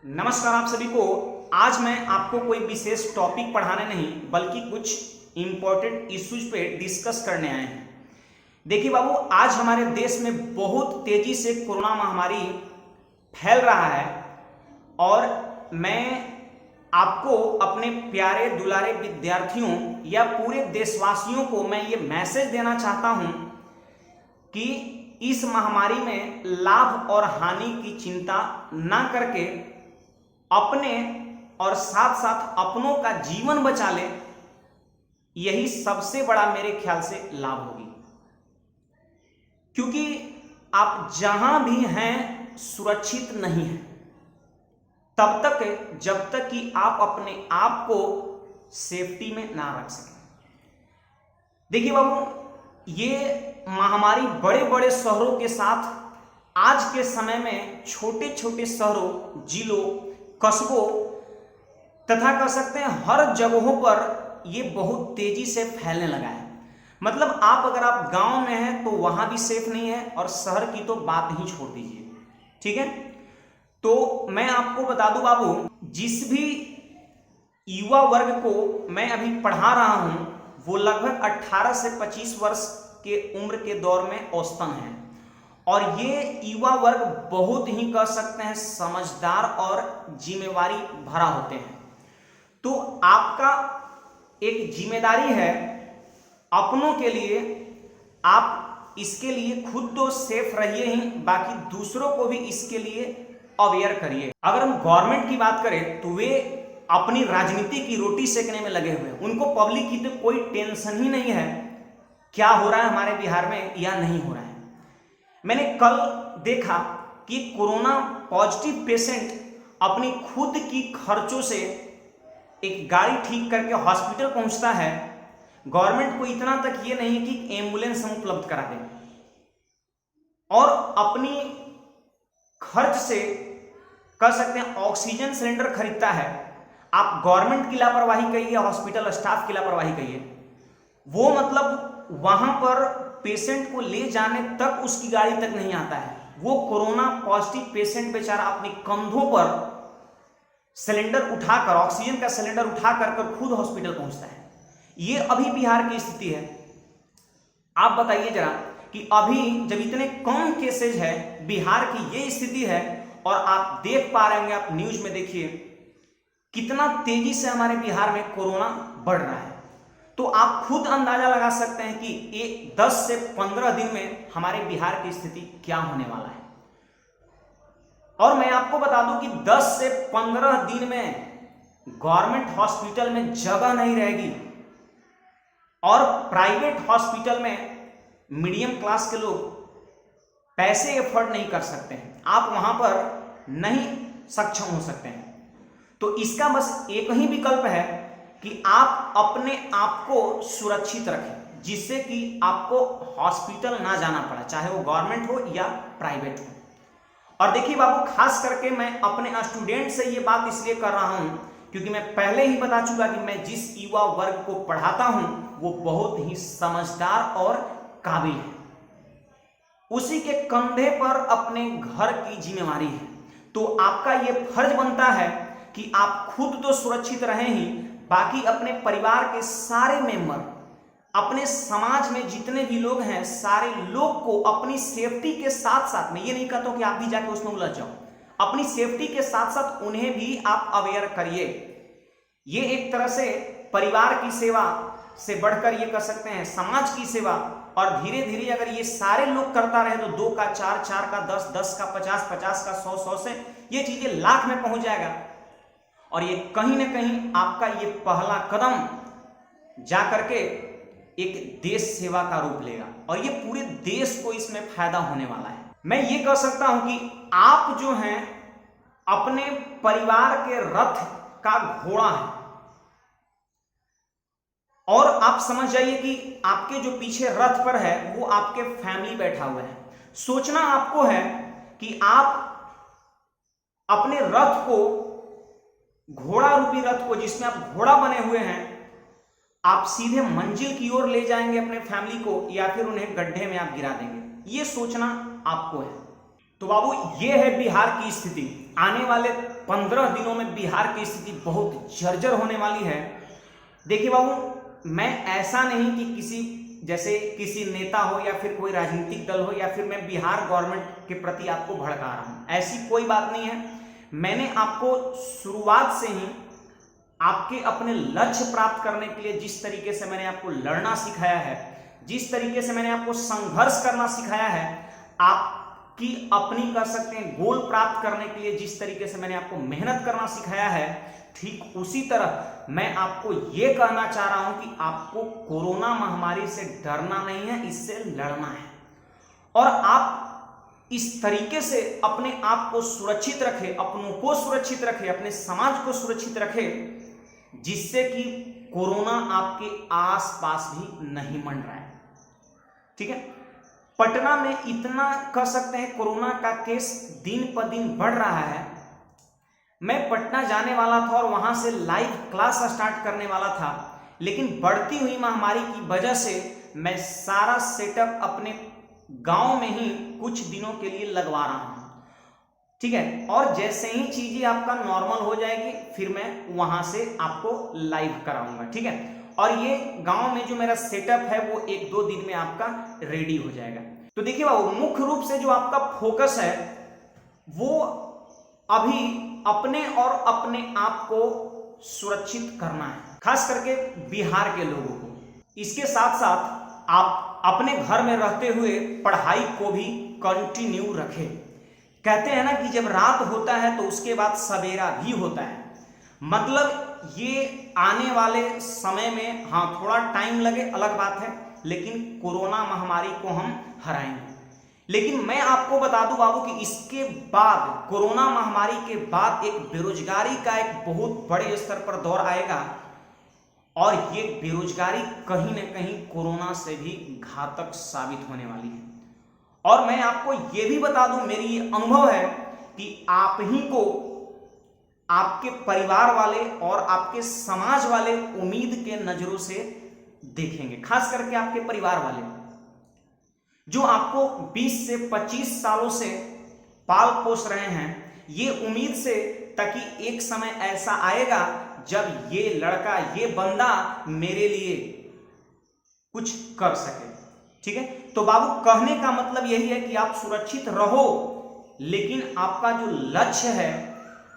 नमस्कार आप सभी को। आज मैं आपको कोई विशेष टॉपिक पढ़ाने नहीं बल्कि कुछ इंपॉर्टेंट इश्यूज पे डिस्कस करने आए हैं। देखिए बाबू, आज हमारे देश में बहुत तेजी से कोरोना महामारी फैल रहा है और मैं आपको अपने प्यारे दुलारे विद्यार्थियों या पूरे देशवासियों को मैं ये मैसेज देना चाहता हूं कि इस महामारी में लाभ और हानि की चिंता ना करके अपने और साथ साथ अपनों का जीवन बचा ले, यही सबसे बड़ा मेरे ख्याल से लाभ होगी। क्योंकि आप जहां भी हैं सुरक्षित नहीं हैं तब तक जब तक कि आप अपने आप को सेफ्टी में ना रख सकें। देखिए बाबू, ये महामारी बड़े बड़े शहरों के साथ आज के समय में छोटे छोटे शहरों, जिलों, कस्बों तथा कह सकते हैं हर जगहों पर ये बहुत तेजी से फैलने लगा है। मतलब अगर आप गांव में हैं तो वहां भी सेफ नहीं है और शहर की तो बात ही छोड़ दीजिए। ठीक है, तो मैं आपको बता दूं बाबू, जिस भी युवा वर्ग को मैं अभी पढ़ा रहा हूं वो लगभग 18 से 25 वर्ष के उम्र के दौर में औसतन है और ये युवा वर्ग बहुत ही कह सकते हैं समझदार और जिम्मेवारी भरा होते हैं। तो आपका एक जिम्मेदारी है अपनों के लिए, आप इसके लिए खुद तो सेफ रहिए ही, बाकी दूसरों को भी इसके लिए अवेयर करिए। अगर हम गवर्नमेंट की बात करें तो वे अपनी राजनीति की रोटी सेकने में लगे हुए हैं। उनको पब्लिक की तो कोई टेंशन ही नहीं है क्या हो रहा है हमारे बिहार में या नहीं हो रहा है। मैंने कल देखा कि कोरोना पॉजिटिव पेशेंट अपनी खुद की खर्चों से एक गाड़ी ठीक करके हॉस्पिटल पहुंचता है। गवर्नमेंट को इतना तक ये नहीं कि एम्बुलेंस हम उपलब्ध करा दें और अपनी खर्च से कर सकते हैं ऑक्सीजन सिलेंडर खरीदता है। आप गवर्नमेंट की लापरवाही कहिए, हॉस्पिटल स्टाफ की लापरवाही कहिए, वो मतलब वहां पर पेशेंट को ले जाने तक उसकी गाड़ी तक नहीं आता है। वो कोरोना पॉजिटिव पेशेंट बेचारा अपने कंधों पर सिलेंडर उठाकर, ऑक्सीजन का सिलेंडर उठाकर खुद हॉस्पिटल पहुंचता है। ये अभी बिहार की स्थिति है। आप बताइए जरा कि अभी जब इतने कम केसेज है, बिहार की ये स्थिति है और आप देख पा रहे होंगे, आप न्यूज में देखिए कितना तेजी से हमारे बिहार में कोरोना बढ़ रहा है। तो आप खुद अंदाजा लगा सकते हैं कि ये 10 से 15 दिन में हमारे बिहार की स्थिति क्या होने वाला है। और मैं आपको बता दूं कि 10 से 15 दिन में गवर्नमेंट हॉस्पिटल में जगह नहीं रहेगी और प्राइवेट हॉस्पिटल में मीडियम क्लास के लोग पैसे एफर्ट नहीं कर सकते हैं, आप वहां पर नहीं सक्षम हो सकते हैं। तो इसका बस एक ही विकल्प है कि आप अपने आप को सुरक्षित रखें, जिससे कि आपको हॉस्पिटल ना जाना पड़ा, चाहे वो गवर्नमेंट हो या प्राइवेट हो। और देखिए बाबू, खास करके मैं अपने स्टूडेंट से ये बात इसलिए कर रहा हूं क्योंकि मैं पहले ही बता चुका कि मैं जिस युवा वर्ग को पढ़ाता हूं वो बहुत ही समझदार और काबिल है। उसी के कंधे पर अपने घर की जिम्मेवारी है। तो आपका ये फर्ज बनता है कि आप खुद तो सुरक्षित रहें ही, बाकी अपने परिवार के सारे मेंबर, अपने समाज में जितने भी लोग हैं, सारे लोग को अपनी सेफ्टी के साथ साथ, मैं ये नहीं कहता हूं कि आप भी जाके उसमें उलझ जाओ, अपनी सेफ्टी के साथ साथ उन्हें भी आप अवेयर करिए। ये एक तरह से परिवार की सेवा से बढ़कर ये कर सकते हैं समाज की सेवा। और धीरे धीरे अगर ये सारे लोग करता रहे तो 2 का 4, 4 का 10, 10 का 50, 50 का 100, 100 से ये चीजें लाख में पहुंच जाएगा। और ये कहीं ना कहीं आपका ये पहला कदम जाकर के एक देश सेवा का रूप लेगा और ये पूरे देश को इसमें फायदा होने वाला है। मैं ये कह सकता हूं कि आप जो हैं अपने परिवार के रथ का घोड़ा है और आप समझ जाइए कि आपके जो पीछे रथ पर है वो आपके फैमिली बैठा हुआ है। सोचना आपको है कि आप अपने रथ को, घोड़ा रूपी रथ को, जिसमें आप घोड़ा बने हुए हैं, आप सीधे मंजिल की ओर ले जाएंगे अपने फैमिली को या फिर उन्हें गड्ढे में आप गिरा देंगे। ये सोचना आपको है। तो बाबू, ये है बिहार की स्थिति। आने वाले 15 दिनों में बिहार की स्थिति बहुत जर्जर होने वाली है। देखिए बाबू, मैं ऐसा नहीं कि किसी नेता हो या फिर कोई राजनीतिक दल हो या फिर मैं बिहार गवर्नमेंट के प्रति आपको भड़का रहा हूं, ऐसी कोई बात नहीं है। मैंने आपको शुरुआत से ही आपके अपने लक्ष्य प्राप्त करने के लिए जिस तरीके से मैंने आपको लड़ना सिखाया है, जिस तरीके से मैंने आपको संघर्ष करना सिखाया है, आपकी अपनी कर सकते हैं गोल प्राप्त करने के लिए जिस तरीके से मैंने आपको मेहनत करना सिखाया है, ठीक उसी तरह मैं आपको यह कहना चाह रहा हूं कि आपको कोरोना महामारी से डरना नहीं है, इससे लड़ना है। और आप इस तरीके से अपने आप को सुरक्षित रखें, अपनों को सुरक्षित रखें, अपने समाज को सुरक्षित रखें, जिससे कि कोरोना आपके आसपास भी नहीं मंडराए। ठीक है, पटना में इतना कह सकते हैं कोरोना का केस दिन पर दिन बढ़ रहा है। मैं पटना जाने वाला था और वहां से लाइव क्लास स्टार्ट करने वाला था, लेकिन बढ़ती हुई महामारी की वजह से मैं सारा सेटअप अपने गांव में ही कुछ दिनों के लिए लगवा रहा हूं। ठीक है, और जैसे ही चीजें आपका नॉर्मल हो जाएगी फिर मैं वहां से आपको लाइव कराऊंगा। ठीक है, और ये गांव में जो मेरा सेटअप है वो 1-2 दिन में आपका रेडी हो जाएगा। तो देखिए बाबू, मुख्य रूप से जो आपका फोकस है वो अभी अपने और अपने आप को सुरक्षित करना है, खास करके बिहार के लोगों को। इसके साथ साथ आप अपने घर में रहते हुए पढ़ाई को भी कंटिन्यू रखें। कहते हैं ना कि जब रात होता है तो उसके बाद सवेरा भी होता है। मतलब ये आने वाले समय में हाँ थोड़ा टाइम लगे अलग बात है, लेकिन कोरोना महामारी को हम हराएंगे। लेकिन मैं आपको बता दूं बाबू कि इसके बाद, कोरोना महामारी के बाद एक बेरोजगारी का एक बहुत बड़े स्तर पर दौर आएगा, और ये बेरोजगारी कहीं ना कहीं कोरोना से भी घातक साबित होने वाली है। और मैं आपको ये भी बता दूं, मेरी ये अनुभव है कि आप ही को आपके परिवार वाले और आपके समाज वाले उम्मीद के नजरों से देखेंगे, खास करके आपके परिवार वाले जो आपको 20 से 25 सालों से पाल पोस रहे हैं, ये उम्मीद से ताकि एक समय ऐसा आएगा जब ये लड़का, ये बंदा मेरे लिए कुछ कर सके। ठीक है, तो बाबू कहने का मतलब यही है कि आप सुरक्षित रहो, लेकिन आपका जो लक्ष्य है,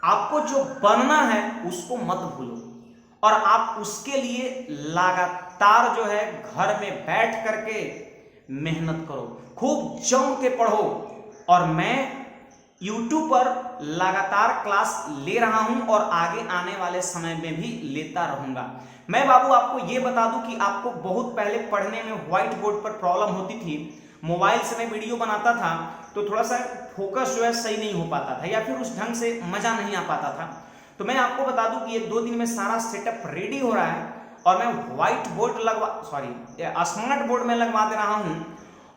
आपको जो बनना है उसको मत भूलो, और आप उसके लिए लगातार जो है घर में बैठ करके मेहनत करो, खूब जम के पढ़ो। और मैं YouTube पर लगातार क्लास ले रहा हूं और आगे आने वाले समय में भी लेता रहूंगा। मैं बाबू आपको यह बता दूं कि आपको बहुत पहले पढ़ने में व्हाइट बोर्ड पर प्रॉब्लम होती थी, मोबाइल से मैं वीडियो बनाता था तो थोड़ा सा फोकस जो है सही नहीं हो पाता था, या फिर उस ढंग से मजा नहीं आ पाता था। तो मैं आपको बता दूं कि 1-2 दिन में सारा सेटअप रेडी हो रहा है, और मैं व्हाइट बोर्ड स्मार्ट बोर्ड में लगवा दे रहा हूं,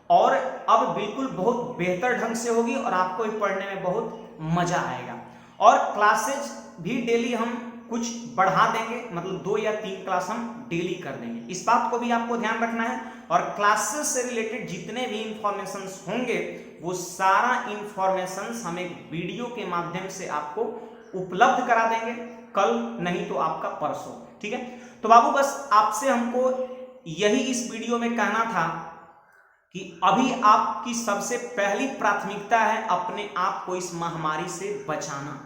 और अब बिल्कुल बहुत बेहतर ढंग से होगी और आपको भी पढ़ने में बहुत मजा आएगा। और क्लासेज भी डेली हम कुछ बढ़ा देंगे, मतलब 2 या 3 क्लास हम डेली कर देंगे, इस बात को भी आपको ध्यान रखना है। और क्लासेस से रिलेटेड जितने भी इंफॉर्मेशन होंगे वो सारा इंफॉर्मेशन हम एक वीडियो के माध्यम से आपको उपलब्ध करा देंगे, कल नहीं तो आपका परसों। ठीक है, तो बाबू बस आपसे हमको यही इस वीडियो में कहना था कि अभी आपकी सबसे पहली प्राथमिकता है अपने आप को इस महामारी से बचाना,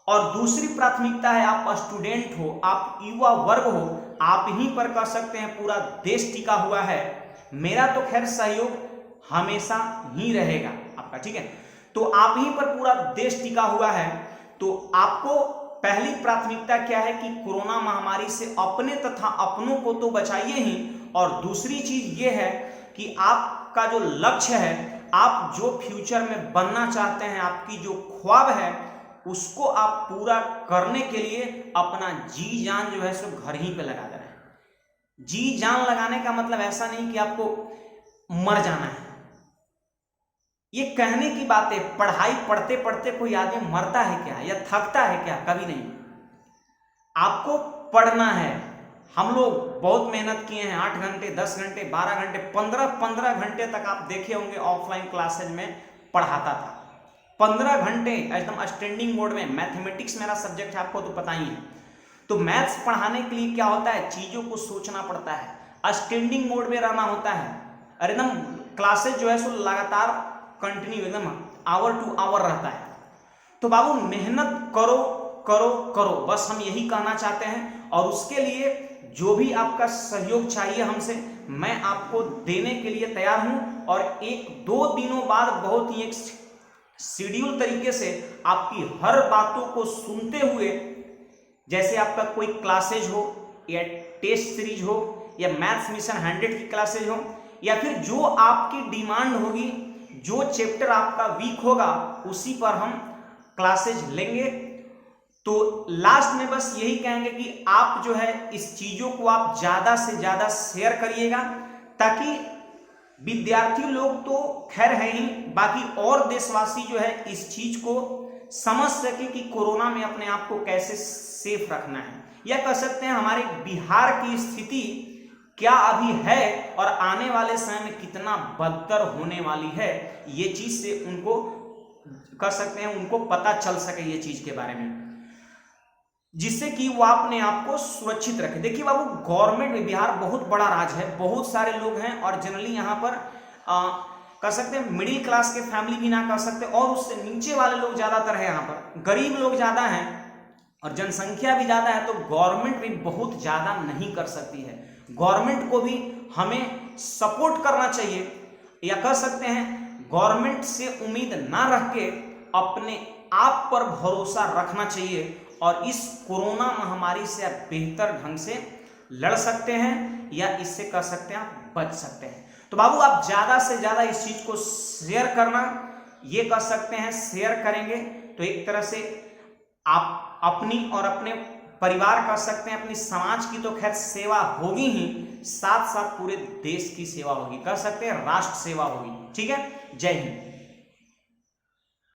और दूसरी प्राथमिकता है आप स्टूडेंट हो, आप युवा वर्ग हो, आप ही पर कह सकते हैं पूरा देश टिका हुआ है। मेरा तो खैर सहयोग हमेशा ही रहेगा आपका। ठीक है, तो आप ही पर पूरा देश टिका हुआ है, तो आपको पहली प्राथमिकता क्या है कि कोरोना महामारी से अपने तथा अपनों को तो बचाइए ही, और दूसरी चीज ये है कि आपका जो लक्ष्य है, आप जो फ्यूचर में बनना चाहते हैं, आपकी जो ख्वाब है, उसको आप पूरा करने के लिए अपना जी जान जो है सो घर ही पे लगा दे रहे हैं। जी जान लगाने का मतलब ऐसा नहीं कि आपको मर जाना है, ये कहने की बात है। पढ़ाई पढ़ते पढ़ते कोई आदमी मरता है क्या या थकता है क्या? कभी नहीं। आपको पढ़ना है। हम लोग बहुत मेहनत किए हैं, 8 घंटे 10 घंटे 12 घंटे 15 घंटे तक आप देखे होंगे ऑफलाइन क्लासेज में पढ़ाता था। 15 घंटे एकदम स्टैंडिंग मोड में। मैथमेटिक्स मेरा सब्जेक्ट है, आपको तो पता ही है। तो मैथ्स पढ़ाने के लिए क्या होता है, चीजों को सोचना पड़ता है, स्टैंडिंग मोड में रहना होता है, और एकदम क्लासेस जो है सो लगातार कंटिन्यू एकदम आवर टू आवर रहता है। तो बाबू मेहनत करो करो करो, बस हम यही कहना चाहते हैं। और उसके लिए जो भी आपका सहयोग चाहिए हमसे, मैं आपको देने के लिए तैयार हूं। और 1-2 दिनों बाद बहुत ही एक शेड्यूल तरीके से आपकी हर बातों को सुनते हुए, जैसे आपका कोई क्लासेज हो या टेस्ट सीरीज हो या मैथ्स मिशन 100 की क्लासेज हो, या फिर जो आपकी डिमांड होगी, जो चैप्टर आपका वीक होगा उसी पर हम क्लासेज लेंगे। तो लास्ट में बस यही कहेंगे कि आप जो है इस चीजों को आप ज्यादा से ज्यादा शेयर करिएगा, ताकि विद्यार्थी लोग तो खैर है ही, बाकी और देशवासी जो है इस चीज को समझ सके कि कोरोना में अपने आप को कैसे सेफ रखना है, या कह सकते हैं हमारे बिहार की स्थिति क्या अभी है और आने वाले समय में कितना बदतर होने वाली है, ये चीज से उनको कह सकते हैं उनको पता चल सके ये चीज के बारे में, जिससे कि वो अपने आप को सुरक्षित रखे। देखिए बाबू, गवर्नमेंट में बिहार बहुत बड़ा राज्य है, बहुत सारे लोग हैं, और जनरली यहाँ पर कह सकते हैं मिडिल क्लास के फैमिली भी ना कह सकते, और उससे नीचे वाले लोग ज्यादातर है, यहाँ पर गरीब लोग ज्यादा हैं और जनसंख्या भी ज्यादा है। तो गवर्नमेंट भी बहुत ज्यादा नहीं कर सकती है। गवर्नमेंट को भी हमें सपोर्ट करना चाहिए, या कह सकते हैं गवर्नमेंट से उम्मीद ना रख के अपने आप पर भरोसा रखना चाहिए, और इस कोरोना महामारी से आप बेहतर ढंग से लड़ सकते हैं, या इससे कह सकते हैं आप बच सकते हैं। तो बाबू, आप ज्यादा से ज्यादा इस चीज को शेयर करना, ये कह सकते हैं शेयर करेंगे तो एक तरह से आप अपनी और अपने परिवार कह सकते हैं, अपनी समाज की तो खैर सेवा होगी ही, साथ साथ पूरे देश की सेवा होगी, कह सकते हैं राष्ट्र सेवा होगी। ठीक है, जय हिंद।